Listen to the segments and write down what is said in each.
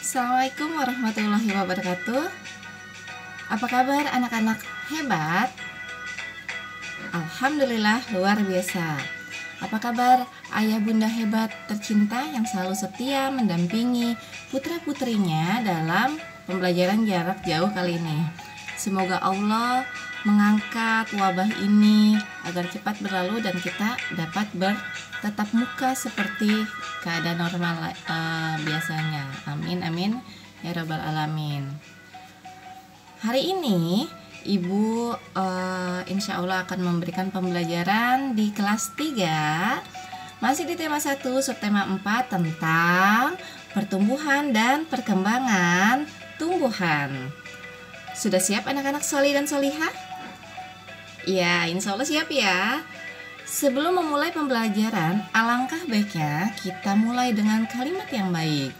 Assalamualaikum warahmatullahi wabarakatuh. Apa kabar anak-anak hebat? Alhamdulillah luar biasa. Apa kabar ayah bunda hebat tercinta yang selalu setia mendampingi putra-putrinya dalam pembelajaran jarak jauh kali ini? Semoga Allah mengangkat wabah ini agar cepat berlalu dan kita dapat bertatap muka seperti keadaan normal biasanya. Amin amin ya rabbal alamin. Hari ini Ibu insya Allah akan memberikan pembelajaran di kelas 3, masih di tema 1 subtema 4 tentang pertumbuhan dan perkembangan tumbuhan. Sudah siap anak-anak soli dan solihah? Ya, insya Allah siap ya. Sebelum memulai pembelajaran, alangkah baiknya kita mulai dengan kalimat yang baik.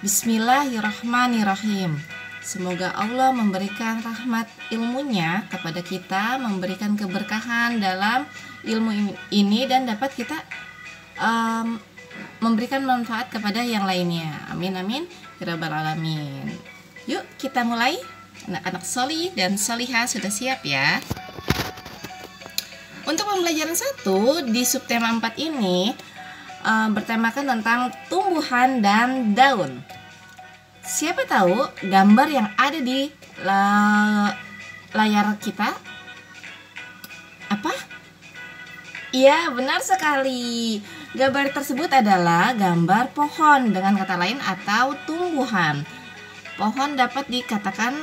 Bismillahirrahmanirrahim. Semoga Allah memberikan rahmat ilmunya kepada kita, memberikan keberkahan dalam ilmu ini dan dapat kita memberikan manfaat kepada yang lainnya. Amin amin ya rabbal alamin. Yuk kita mulai. Anak-anak soli dan solihah sudah siap ya? Untuk pembelajaran 1 di subtema 4 ini bertemakan tentang tumbuhan dan daun. Siapa tahu gambar yang ada di layar kita? Apa? Iya, benar sekali. Gambar tersebut adalah gambar pohon, dengan kata lain atau tumbuhan. Pohon dapat dikatakan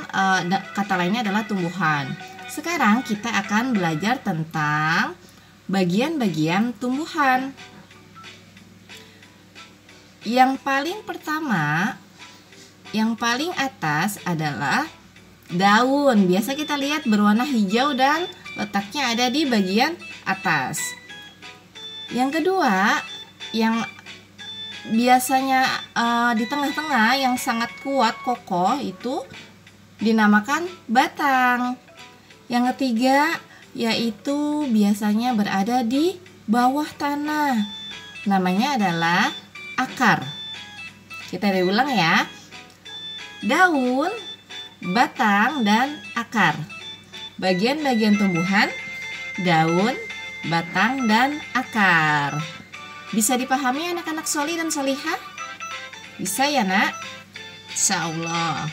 kata lainnya adalah tumbuhan. Sekarang kita akan belajar tentang bagian-bagian tumbuhan. Yang paling pertama, yang paling atas adalah daun. Biasa kita lihat berwarna hijau dan letaknya ada di bagian atas. Yang kedua, yang biasanya di tengah-tengah yang sangat kuat kokoh itu dinamakan batang. Yang ketiga yaitu biasanya berada di bawah tanah. Namanya adalah akar. Kita ulang ya. Daun, batang, dan akar. Bagian-bagian tumbuhan, daun, batang, dan akar. Bisa dipahami anak-anak soli dan solihah? Bisa ya nak? Insya Allah.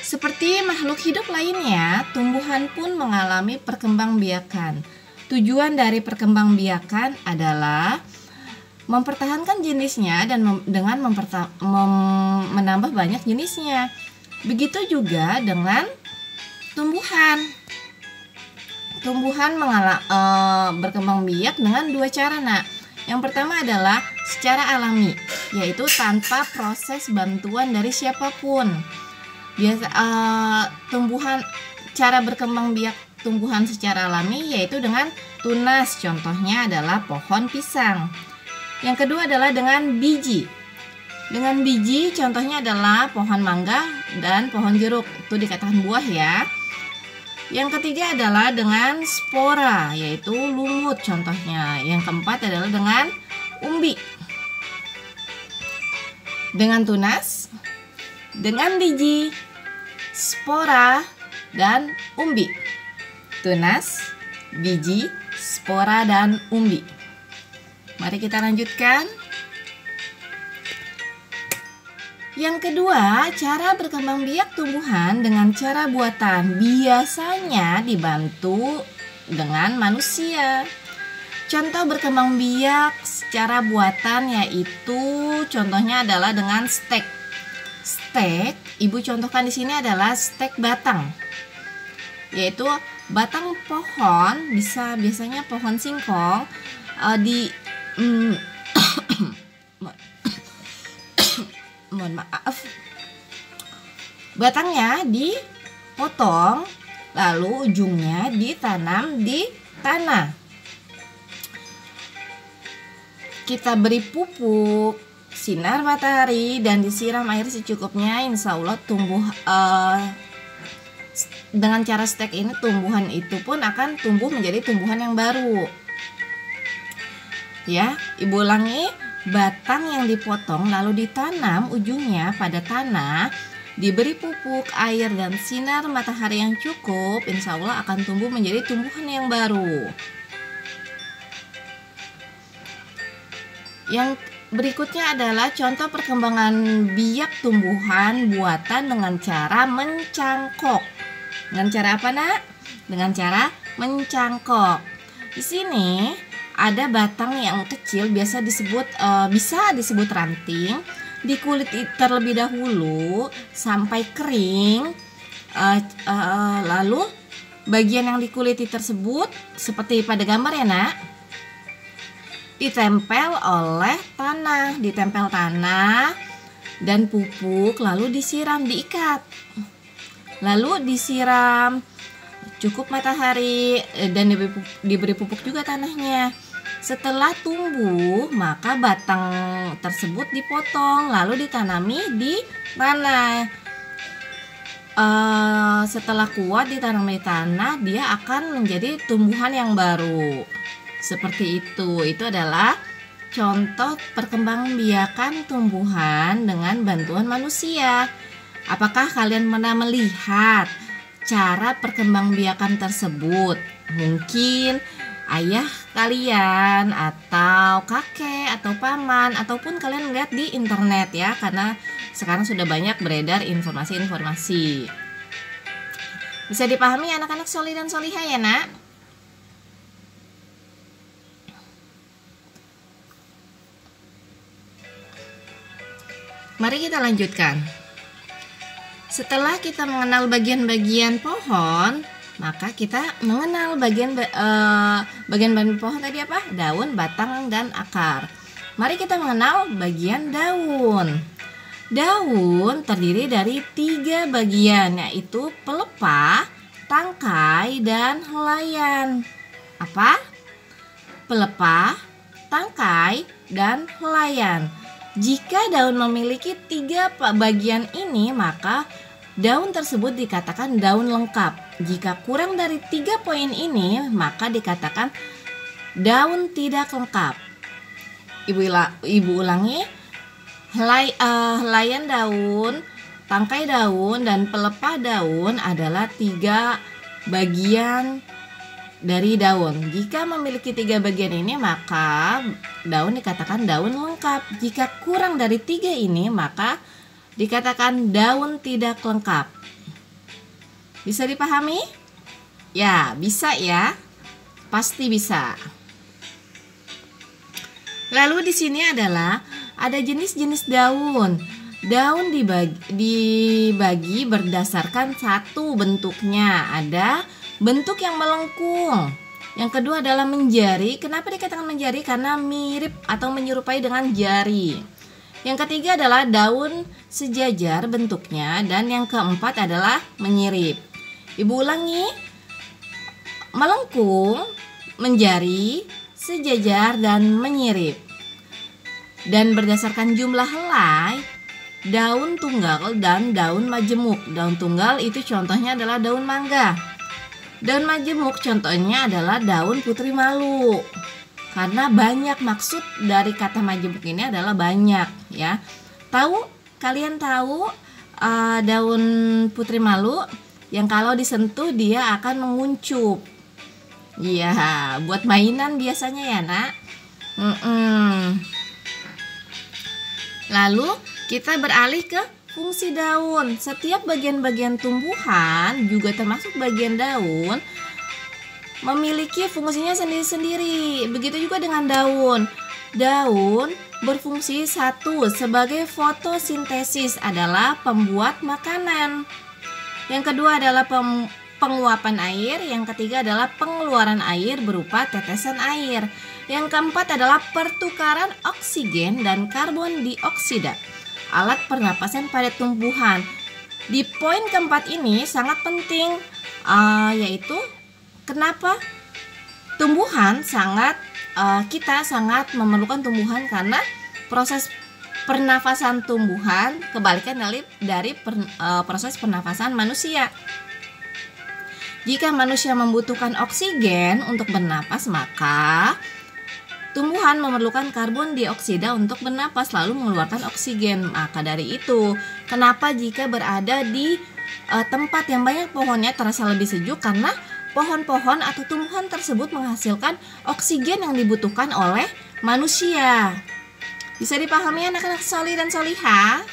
Seperti makhluk hidup lainnya, tumbuhan pun mengalami perkembangbiakan. Tujuan dari perkembangbiakan adalah mempertahankan jenisnya dan dengan menambah banyak jenisnya. Begitu juga dengan tumbuhan. Tumbuhan berkembang biak dengan dua cara nak. Yang pertama adalah secara alami, yaitu tanpa proses bantuan dari siapapun. Tumbuhan cara berkembang biak tumbuhan secara alami yaitu dengan tunas. Contohnya adalah pohon pisang. Yang kedua adalah dengan biji. Dengan biji contohnya adalah pohon mangga dan pohon jeruk. Itu dikatakan buah ya. Yang ketiga adalah dengan spora, yaitu lumut contohnya. Yang keempat adalah dengan umbi. Dengan tunas, dengan biji, spora, dan umbi. Tunas, biji, spora, dan umbi. Mari kita lanjutkan. Yang kedua, cara berkembang biak tumbuhan dengan cara buatan, biasanya dibantu dengan manusia. Contoh berkembang biak secara buatan yaitu contohnya adalah dengan stek. Stek, Ibu contohkan di sini adalah stek batang. Yaitu batang pohon, biasanya pohon singkong mohon maaf, batangnya dipotong lalu ujungnya ditanam di tanah. Kita beri pupuk, sinar matahari, dan disiram air secukupnya. Insya Allah tumbuh dengan cara stek ini, tumbuhan itu pun akan tumbuh menjadi tumbuhan yang baru. Ya, Ibu ulangi. batang yang dipotong lalu ditanam ujungnya pada tanah, diberi pupuk, air, dan sinar matahari yang cukup, insya Allah akan tumbuh menjadi tumbuhan yang baru. Yang berikutnya adalah contoh perkembangan biak tumbuhan buatan dengan cara mencangkok. Dengan cara apa, Nak? Dengan cara mencangkok. Di sini ada batang yang kecil, bisa disebut ranting, dikulit terlebih dahulu sampai kering. Lalu bagian yang dikuliti tersebut seperti pada gambar ya, Nak, ditempel tanah dan pupuk, lalu disiram, diikat, lalu disiram cukup matahari dan diberi pupuk juga tanahnya. Setelah tumbuh, maka batang tersebut dipotong lalu ditanami di tanah. Setelah kuat ditanam di tanah, dia akan menjadi tumbuhan yang baru. Seperti itu. Itu adalah contoh perkembangbiakan tumbuhan dengan bantuan manusia. Apakah kalian pernah melihat cara perkembangbiakan tersebut? Mungkin ayah kalian atau kakek atau paman, ataupun kalian lihat di internet ya, karena sekarang sudah banyak beredar informasi-informasi. Bisa dipahami anak-anak solih dan solihah ya, Nak? Mari kita lanjutkan. Setelah kita mengenal bagian-bagian pohon, maka kita mengenal bagian pohon tadi apa? Daun, batang, dan akar. Mari kita mengenal bagian daun. Daun terdiri dari 3 bagian, yaitu pelepah, tangkai, dan helaian. Apa? Pelepah, tangkai, dan helaian. Jika daun memiliki 3 bagian ini, maka daun tersebut dikatakan daun lengkap. Jika kurang dari 3 poin ini, maka dikatakan daun tidak lengkap. Ibu ulangi. Helaian daun, tangkai daun, dan pelepah daun adalah 3 bagian dari daun. Jika memiliki 3 bagian ini, maka daun dikatakan daun lengkap. Jika kurang dari 3 ini, maka dikatakan daun tidak lengkap. Bisa dipahami? Ya, bisa ya. Pasti bisa. Lalu di sini ada jenis-jenis daun. Daun dibagi berdasarkan satu bentuknya. Ada bentuk yang melengkung. Yang kedua adalah menjari. Kenapa dikatakan menjari? Karena mirip atau menyerupai dengan jari. Yang ketiga adalah daun sejajar bentuknya. Dan yang keempat adalah menyirip. Ibu ulangi. Melengkung, menjari, sejajar, dan menyirip. Dan berdasarkan jumlah helai, daun tunggal dan daun majemuk. Daun tunggal itu contohnya adalah daun mangga. Daun majemuk contohnya adalah daun putri malu. Karena banyak, maksud dari kata majemuk ini adalah banyak ya. Kalian tahu daun putri malu yang kalau disentuh dia akan menguncup. Iya, buat mainan biasanya ya, Nak. Lalu kita beralih ke fungsi daun. Setiap bagian-bagian tumbuhan, juga termasuk bagian daun, memiliki fungsinya sendiri-sendiri. Begitu juga dengan daun. Daun berfungsi satu sebagai fotosintesis, adalah pembuat makanan. Yang kedua adalah penguapan air. Yang ketiga adalah pengeluaran air berupa tetesan air. Yang keempat adalah pertukaran oksigen dan karbon dioksida, alat pernapasan pada tumbuhan. Di poin keempat ini sangat penting, yaitu kenapa kita sangat memerlukan tumbuhan, karena proses pernafasan tumbuhan kebalikan dari proses pernafasan manusia. Jika manusia membutuhkan oksigen untuk bernapas, maka tumbuhan memerlukan karbon dioksida untuk bernapas lalu mengeluarkan oksigen. Maka dari itu, kenapa jika berada di tempat yang banyak pohonnya terasa lebih sejuk? Karena pohon-pohon atau tumbuhan tersebut menghasilkan oksigen yang dibutuhkan oleh manusia. Bisa dipahami anak-anak solih dan solihah?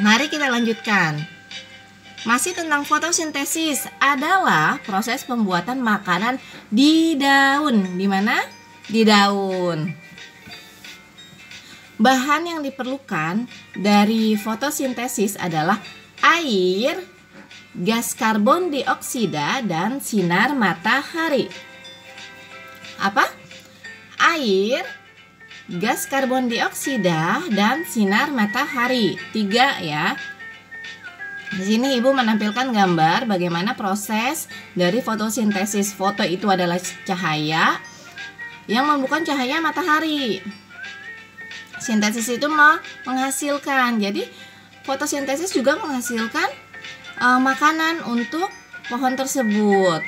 Mari kita lanjutkan. Masih tentang fotosintesis adalah proses pembuatan makanan di daun. Di mana? Di daun. Bahan yang diperlukan dari fotosintesis adalah air, gas karbon dioksida, dan sinar matahari. Apa? Air, gas karbon dioksida, dan sinar matahari. 3 ya. Di sini Ibu menampilkan gambar bagaimana proses dari fotosintesis. Foto itu adalah cahaya yang membuka cahaya matahari. Sintesis itu menghasilkan. Jadi fotosintesis juga menghasilkan makanan untuk pohon tersebut.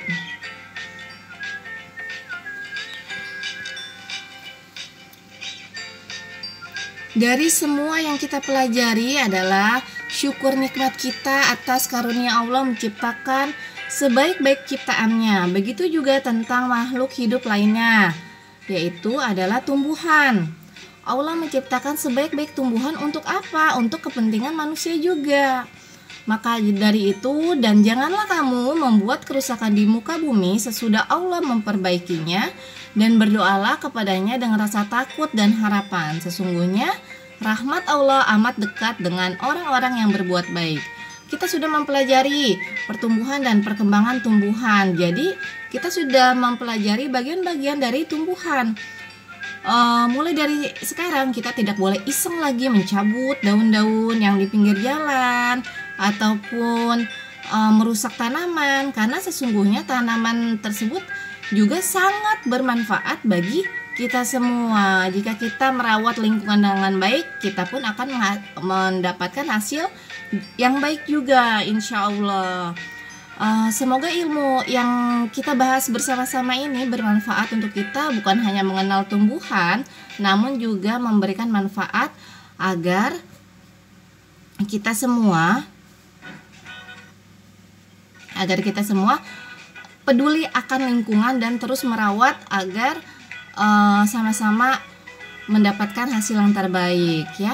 Dari semua yang kita pelajari adalah syukur nikmat kita atas karunia Allah menciptakan sebaik-baik ciptaannya. Begitu juga tentang makhluk hidup lainnya, yaitu adalah tumbuhan. Allah menciptakan sebaik-baik tumbuhan untuk apa? Untuk kepentingan manusia juga. Maka dari itu, dan janganlah kamu membuat kerusakan di muka bumi sesudah Allah memperbaikinya, dan berdoalah kepadanya dengan rasa takut dan harapan. Sesungguhnya rahmat Allah amat dekat dengan orang-orang yang berbuat baik. Kita sudah mempelajari pertumbuhan dan perkembangan tumbuhan. Jadi kita sudah mempelajari bagian-bagian dari tumbuhan. Mulai dari sekarang kita tidak boleh iseng lagi mencabut daun-daun yang di pinggir jalan ataupun merusak tanaman, karena sesungguhnya tanaman tersebut juga sangat bermanfaat bagi kita semua. Jika kita merawat lingkungan dengan baik, kita pun akan mendapatkan hasil yang baik juga, insya Allah. Semoga ilmu yang kita bahas bersama-sama ini bermanfaat untuk kita, bukan hanya mengenal tumbuhan, namun juga memberikan manfaat agar kita semua peduli akan lingkungan dan terus merawat agar sama-sama mendapatkan hasil yang terbaik ya.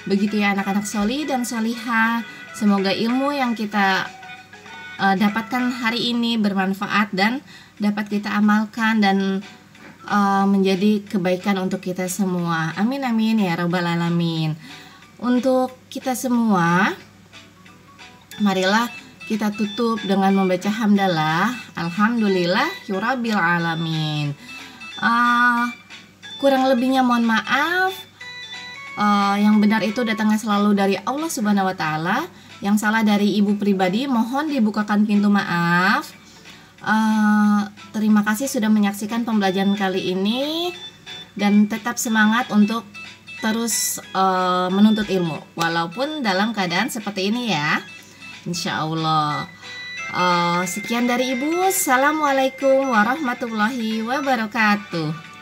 Begitu ya anak-anak solih dan solihah. Semoga ilmu yang kita dapatkan hari ini bermanfaat dan dapat kita amalkan dan menjadi kebaikan untuk kita semua. Amin amin ya rabbal alamin. Untuk kita semua, marilah kita tutup dengan membaca hamdalah. Alhamdulillah rabbil alamin. Kurang lebihnya mohon maaf. Yang benar itu datangnya selalu dari Allah Subhanahu wa taala. Yang salah dari ibu pribadi mohon dibukakan pintu maaf. Terima kasih sudah menyaksikan pembelajaran kali ini, dan tetap semangat untuk terus menuntut ilmu walaupun dalam keadaan seperti ini ya. Insya Allah. Sekian dari Ibu. Assalamualaikum warahmatullahi wabarakatuh.